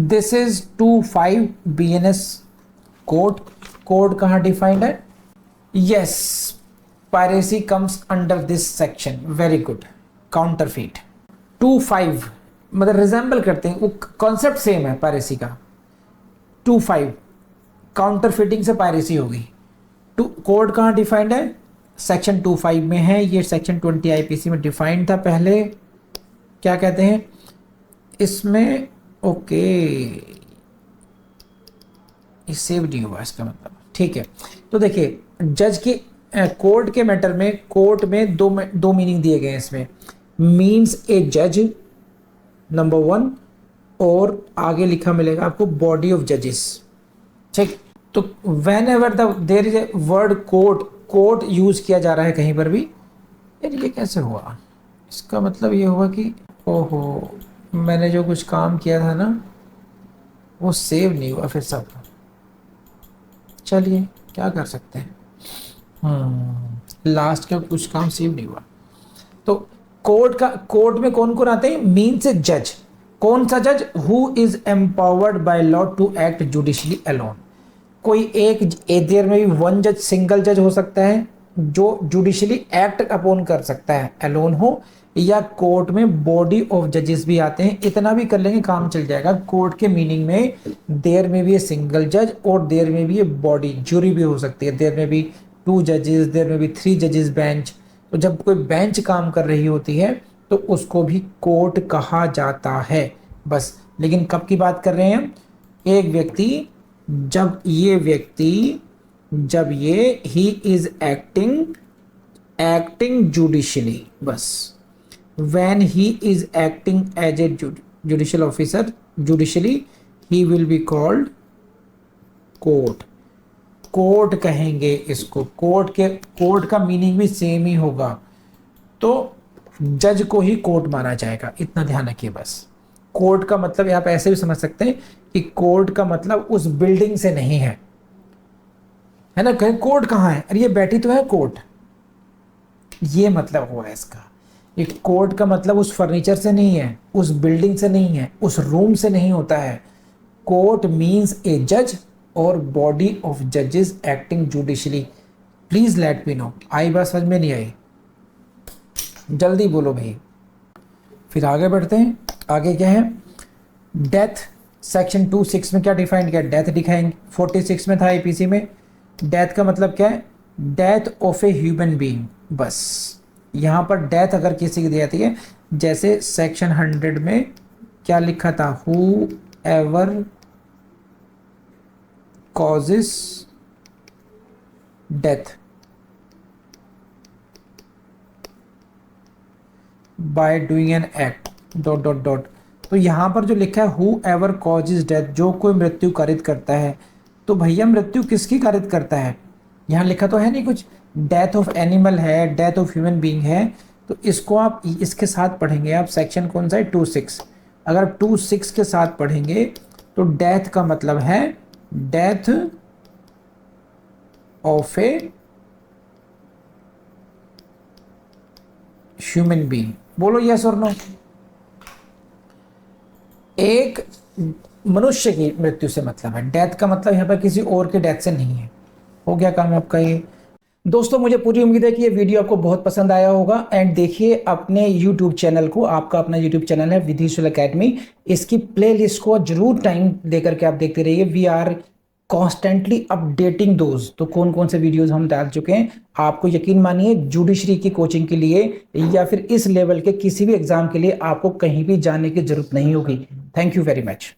This is 2(5) BNS code. Code कहाँ defined है? Yes, piracy comes under this section. Very good. Counterfeit 2(5) मतलब resemble करते हैं, वो कॉन्सेप्ट सेम है पायरेसी का। 2(5) काउंटरफिटिंग से पायरेसी होगी। टू कोड कहाँ डिफाइंड है? सेक्शन 2(5) में है। ये सेक्शन 20 IPC में डिफाइंड था पहले। क्या कहते हैं इसमें? ओके, ये सेव नहीं हुआ इसका मतलब, ठीक है। तो देखिए, जज की कोर्ट के मैटर में, कोर्ट में दो मीनिंग दिए गए हैं इसमें। मीन्स ए जज, नंबर 1, और आगे लिखा मिलेगा आपको बॉडी ऑफ जजेस, ठीक। तो when ever there is a word court, court use किया जा रहा है कहीं पर भी। यार ये कैसे हुआ? इसका मतलब ये हुआ कि ओहो, मैंने जो कुछ काम किया था ना वो सेव नहीं हुआ फिर सब। चलिए क्या कर सकते हैं, लास्ट का कुछ काम सेव नहीं हुआ। तो कोर्ट में कौन कौन आते हैं? मीन्स ए जज। कौन सा जज? Who is empowered by law to act judicially alone. कोई एक देर में भी वन जज, सिंगल जज हो सकता है जो जुडिशली एक्ट अपॉन कर सकता है, अलोन हो, या कोर्ट में बॉडी ऑफ जजेस भी आते हैं। इतना भी कर लेंगे काम चल जाएगा। कोर्ट के मीनिंग में देर में भी ये सिंगल जज और देर में भी ये बॉडी, ज्यूरी भी हो सकती है। देर में भी 2 जजेस, देर में भी 3 जजेस बेंच। तो जब कोई बेंच काम कर रही होती है तो उसको भी कोर्ट कहा जाता है बस। लेकिन कब की बात कर रहे हैं हम? एक व्यक्ति, जब ये ही इज एक्टिंग जुडिशली, बस। when he is acting as a judicial officer judicially, he will be called court। Court कहेंगे इसको। कोर्ट का मीनिंग भी सेम ही होगा। तो जज को ही कोर्ट माना जाएगा, इतना ध्यान रखिए बस। कोर्ट का मतलब आप ऐसे भी समझ सकते हैं कि कोर्ट का मतलब उस बिल्डिंग से नहीं है ना। कहीं कोर्ट कहाँ है? अरे ये बैठी तो है कोर्ट, ये मतलब हुआ है इसका। ये कोर्ट का मतलब उस फर्नीचर से नहीं है, उस बिल्डिंग से नहीं है, उस रूम से नहीं होता है। कोर्ट मीन्स ए जज और बॉडी ऑफ जजेस acting judicially. Please let me know. आई बात समझ में नहीं आई? जल्दी बोलो भाई। फिर आगे बढ़ते हैं। आगे क्या है? डेथ। सेक्शन 2(6) में क्या डिफाइंड किया? डेथ दिखाएंगे। 46 में था IPC में। डेथ का मतलब क्या है? Death of a human being, बस। यहाँ पर डेथ अगर किसी की दी जाती है, जैसे सेक्शन 100 में क्या लिखा था? Who ever causes death by doing an act ... तो यहाँ पर जो लिखा है हु एवर कॉजेस डेथ, जो कोई मृत्यु कारित करता है। तो भैया मृत्यु किसकी कारित करता है? यहाँ लिखा तो है नहीं कुछ। डेथ ऑफ एनिमल है, डेथ ऑफ ह्यूमन बीइंग है। तो इसको आप इसके साथ पढ़ेंगे। आप सेक्शन कौन सा है? 2(6). अगर 2(6) के साथ पढ़ेंगे तो डेथ का मतलब है death of a human being. बोलो यस और नो। एक मनुष्य की मृत्यु से मतलब है। डेथ का मतलब यहाँ पर किसी और के डेथ से नहीं है। हो गया काम आपका ये। दोस्तों मुझे पूरी उम्मीद है कि ये वीडियो आपको बहुत पसंद आया होगा। एंड देखिए अपने YouTube चैनल को, आपका अपना YouTube चैनल है विधिशूल एकेडमी, इसकी प्लेलिस्ट को जरूर टाइम देकर के आप देखते रहिए। वी आर कॉन्स्टेंटली अपडेटिंग दोस्त। तो कौन कौन से वीडियोस हम डाल चुके हैं, आपको यकीन मानिए जुडिशरी की कोचिंग के लिए या फिर इस लेवल के किसी भी एग्जाम के लिए आपको कहीं भी जाने की जरूरत नहीं होगी। Thank you very much.